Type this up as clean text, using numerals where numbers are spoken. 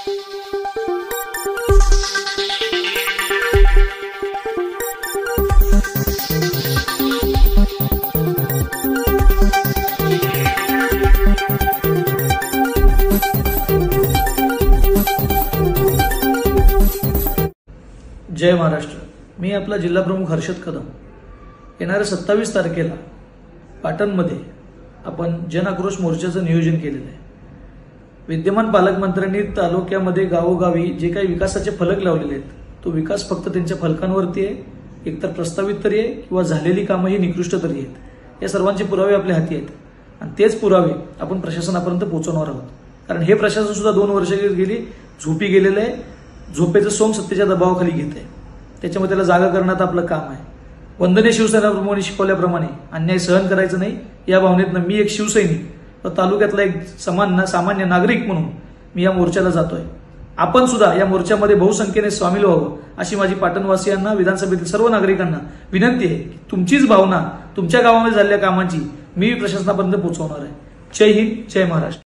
जय महाराष्ट्र। मी आपला जिल्हा प्रमुख हर्षद कदम। येणाऱ्या 27 तारखेला पाटणमध्ये आपण जन आक्रोश मोर्चाचं नियोजन केलेलं आहे। विद्यमान पालकमंत्र्यांनी तालुक्यामध्ये गावोगावी जे काही विकासाचे फलक लावलेले आहेत, तो विकास फक्त त्यांच्या फलकांवरती आहे, एकतर प्रस्तावित तरी आहे किंवा झालेली कामं ही निकृष्ट तरी आहेत। या सर्वांचे पुरावे आपल्या हाती आहेत आणि तेच पुरावे आपण प्रशासनापर्यंत पोहोचवणार आहोत। कारण हे प्रशासन सुद्धा 2 वर्ष गेली झोपी गेलेलं आहे, झोपेचं सोंग सत्तेच्या दबावाखाली घेत आहे। त्याच्यामुळे त्याला जागा करण्यात आपलं काम आहे। वंदनीय शिवसेनाप्रमुखांनी शिकवल्याप्रमाणे अन्याय सहन करायचं नाही या भावनेतनं मी एक शिवसैनिक व तालुक्यातला एक सामान्य नागरिक म्हणून मी या मोर्चाला जातोय। आपण सुद्धा या मोर्चामध्ये बहुसंख्येने सामील व्हावं अशी माझी पाटणवासियांना, विधानसभेतील सर्व नागरिकांना विनंती आहे की तुमचीच भावना तुमच्या गावामध्ये झालेल्या कामांची मी प्रशासनापर्यंत पोहोचवणार आहे। जय हिंद, जय महाराष्ट्र।